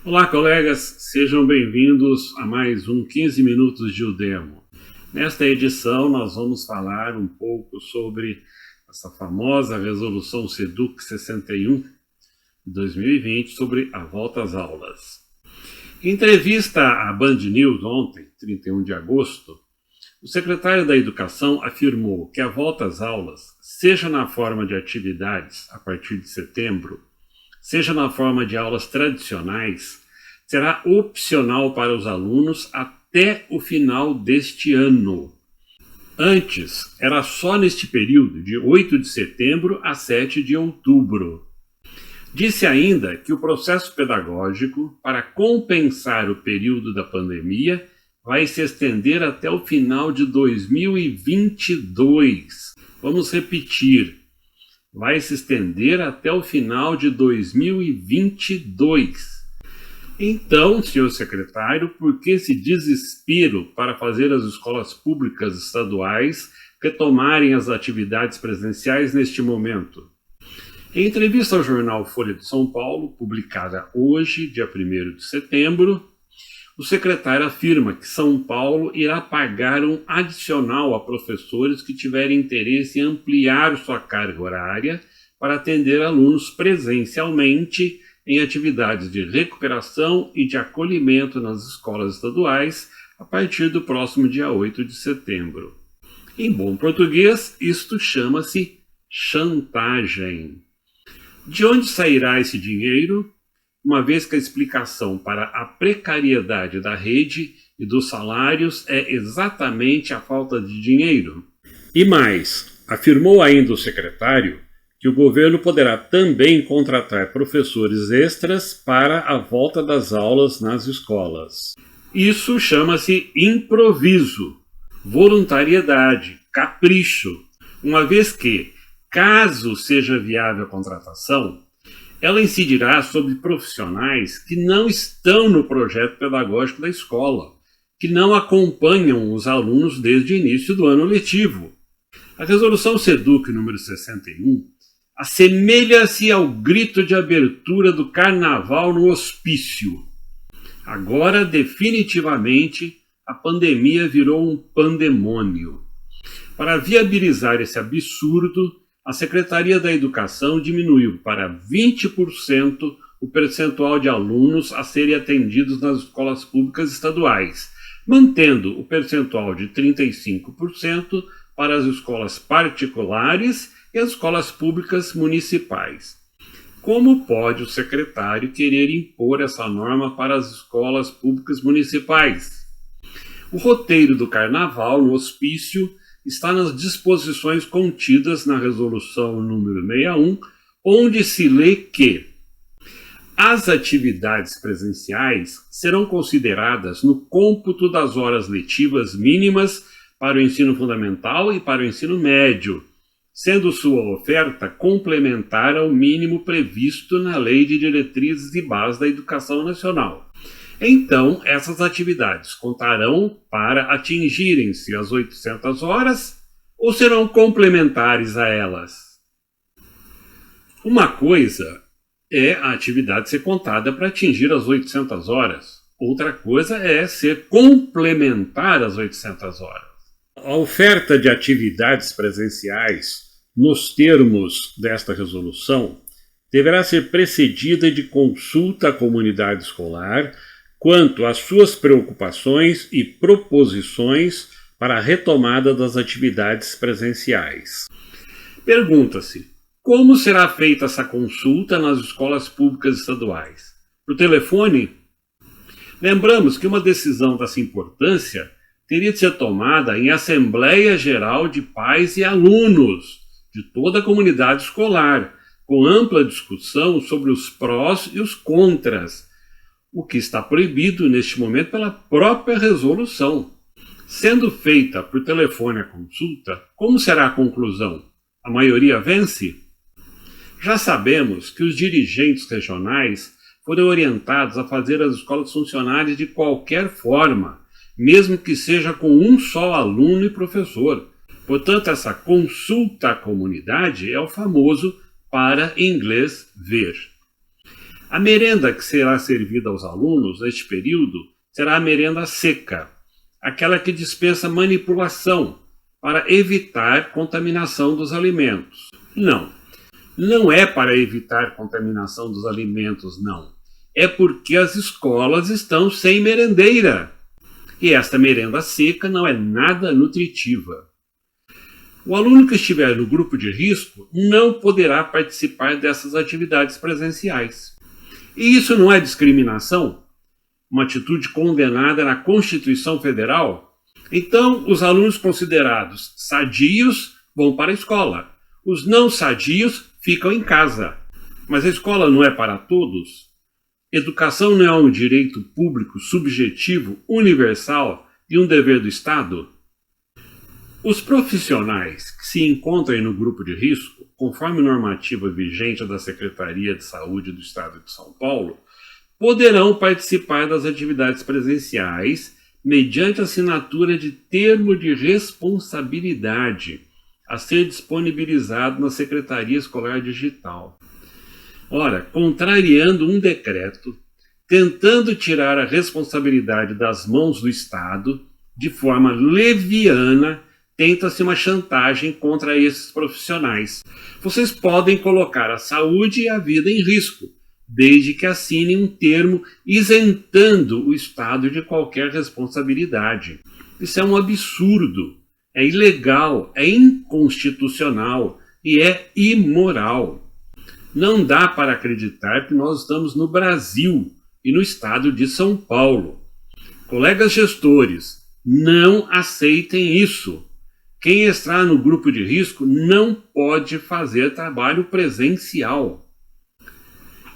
Olá, colegas, sejam bem-vindos a mais um 15 Minutos de Udemo. Nesta edição, nós vamos falar um pouco sobre essa famosa resolução SEDUC 61 de 2020 sobre a volta às aulas. Em entrevista à Band News ontem, 31 de agosto, o secretário da Educação afirmou que a volta às aulas, seja na forma de atividades a partir de setembro, seja na forma de aulas tradicionais, será opcional para os alunos até o final deste ano. Antes, era só neste período, de 8 de setembro a 7 de outubro. Disse ainda que o processo pedagógico, para compensar o período da pandemia, vai se estender até o final de 2022. Vamos repetir. Vai se estender até o final de 2022. Então, senhor secretário, por que esse desespero para fazer as escolas públicas estaduais retomarem as atividades presenciais neste momento? Em entrevista ao jornal Folha de São Paulo, publicada hoje, dia 1º de setembro, o secretário afirma que São Paulo irá pagar um adicional a professores que tiverem interesse em ampliar sua carga horária para atender alunos presencialmente em atividades de recuperação e de acolhimento nas escolas estaduais a partir do próximo dia 8 de setembro. Em bom português, isto chama-se chantagem. De onde sairá esse dinheiro? Uma vez que a explicação para a precariedade da rede e dos salários é exatamente a falta de dinheiro. E mais, afirmou ainda o secretário que o governo poderá também contratar professores extras para a volta das aulas nas escolas. Isso chama-se improviso, voluntariedade, capricho, uma vez que, caso seja viável a contratação, ela incidirá sobre profissionais que não estão no projeto pedagógico da escola, que não acompanham os alunos desde o início do ano letivo. A resolução SEDUC número 61 assemelha-se ao grito de abertura do carnaval no hospício. Agora, definitivamente, a pandemia virou um pandemônio. Para viabilizar esse absurdo, a Secretaria da Educação diminuiu para 20% o percentual de alunos a serem atendidos nas escolas públicas estaduais, mantendo o percentual de 35% para as escolas particulares e as escolas públicas municipais. Como pode o secretário querer impor essa norma para as escolas públicas municipais? O roteiro do carnaval no hospício está nas disposições contidas na resolução número 61, onde se lê que as atividades presenciais serão consideradas no cômputo das horas letivas mínimas para o ensino fundamental e para o ensino médio, sendo sua oferta complementar ao mínimo previsto na Lei de Diretrizes e Bases da Educação Nacional. Então, essas atividades contarão para atingirem-se as 800 horas ou serão complementares a elas? Uma coisa é a atividade ser contada para atingir as 800 horas. Outra coisa é ser complementar às 800 horas. A oferta de atividades presenciais, nos termos desta resolução, deverá ser precedida de consulta à comunidade escolar quanto às suas preocupações e proposições para a retomada das atividades presenciais. Pergunta-se, como será feita essa consulta nas escolas públicas estaduais? Por telefone? Lembramos que uma decisão dessa importância teria de ser tomada em Assembleia Geral de Pais e Alunos de toda a comunidade escolar, com ampla discussão sobre os prós e os contras, o que está proibido neste momento pela própria resolução. Sendo feita por telefone a consulta, como será a conclusão? A maioria vence? Já sabemos que os dirigentes regionais foram orientados a fazer as escolas funcionarem de qualquer forma, mesmo que seja com um só aluno e professor. Portanto, essa consulta à comunidade é o famoso para inglês ver. A merenda que será servida aos alunos neste período será a merenda seca, aquela que dispensa manipulação para evitar contaminação dos alimentos. Não é para evitar contaminação dos alimentos, não. É porque as escolas estão sem merendeira. E esta merenda seca não é nada nutritiva. O aluno que estiver no grupo de risco não poderá participar dessas atividades presenciais. E isso não é discriminação? Uma atitude condenada na Constituição Federal? Então, os alunos considerados sadios vão para a escola. Os não sadios ficam em casa. Mas a escola não é para todos? Educação não é um direito público subjetivo, universal e um dever do Estado? Os profissionais que se encontrem no grupo de risco, conforme normativa vigente da Secretaria de Saúde do Estado de São Paulo, poderão participar das atividades presenciais mediante assinatura de termo de responsabilidade a ser disponibilizado na Secretaria Escolar Digital. Ora, contrariando um decreto, tentando tirar a responsabilidade das mãos do Estado, de forma leviana, tenta-se uma chantagem contra esses profissionais. Vocês podem colocar a saúde e a vida em risco, desde que assinem um termo isentando o Estado de qualquer responsabilidade. Isso é um absurdo, é ilegal, é inconstitucional e é imoral. Não dá para acreditar que nós estamos no Brasil e no estado de São Paulo. Colegas gestores, não aceitem isso. Quem está no grupo de risco não pode fazer trabalho presencial.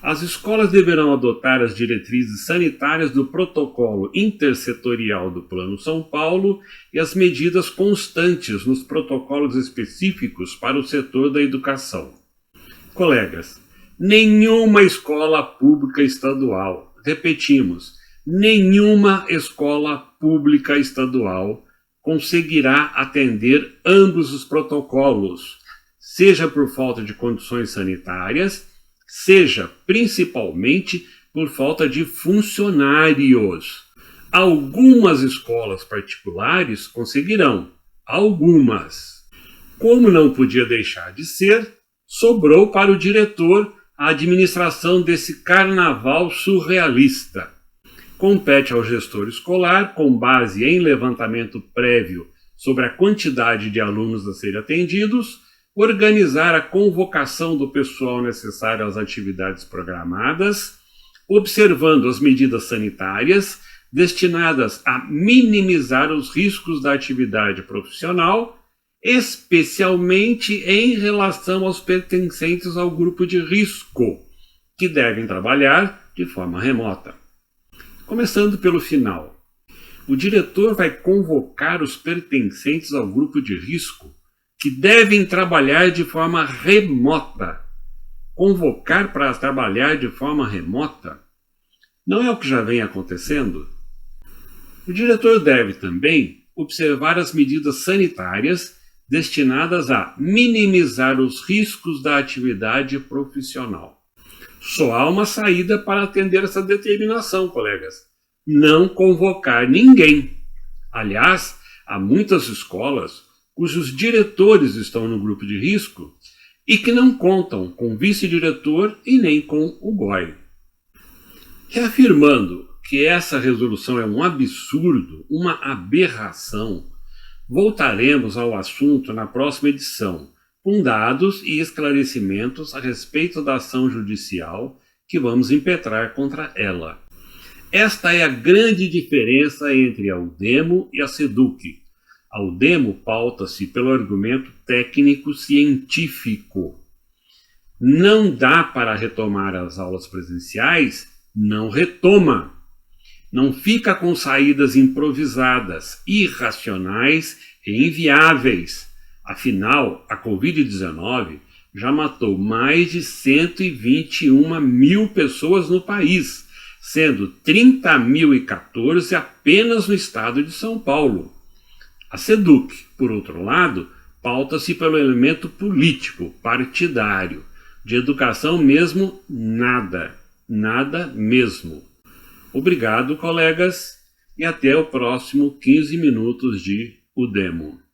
As escolas deverão adotar as diretrizes sanitárias do Protocolo Intersetorial do Plano São Paulo e as medidas constantes nos protocolos específicos para o setor da educação. Colegas, nenhuma escola pública estadual, repetimos, nenhuma escola pública estadual conseguirá atender ambos os protocolos, seja por falta de condições sanitárias, seja principalmente por falta de funcionários. Algumas escolas particulares conseguirão, algumas. Como não podia deixar de ser, sobrou para o diretor a administração desse carnaval surrealista. Compete ao gestor escolar, com base em levantamento prévio sobre a quantidade de alunos a serem atendidos, organizar a convocação do pessoal necessário às atividades programadas, observando as medidas sanitárias destinadas a minimizar os riscos da atividade profissional, especialmente em relação aos pertencentes ao grupo de risco, que devem trabalhar de forma remota. Começando pelo final, o diretor vai convocar os pertencentes ao grupo de risco, que devem trabalhar de forma remota. Convocar para trabalhar de forma remota não é o que já vem acontecendo? O diretor deve também observar as medidas sanitárias destinadas a minimizar os riscos da atividade profissional. Só há uma saída para atender essa determinação, colegas: não convocar ninguém. Aliás, há muitas escolas cujos diretores estão no grupo de risco e que não contam com vice-diretor e nem com o BOI. Reafirmando que essa resolução é um absurdo, uma aberração, voltaremos ao assunto na próxima edição, com dados e esclarecimentos a respeito da ação judicial que vamos impetrar contra ela. Esta é a grande diferença entre a UDEMO e a SEDUC. A UDEMO pauta-se pelo argumento técnico-científico. Não dá para retomar as aulas presenciais? Não retoma. Não fica com saídas improvisadas, irracionais e inviáveis. Afinal, a Covid-19 já matou mais de 121 mil pessoas no país, sendo 30.014 apenas no estado de São Paulo. A SEDUC, por outro lado, pauta-se pelo elemento político, partidário. De educação mesmo, nada. Nada mesmo. Obrigado, colegas, e até o próximo 15 minutos de O Demo.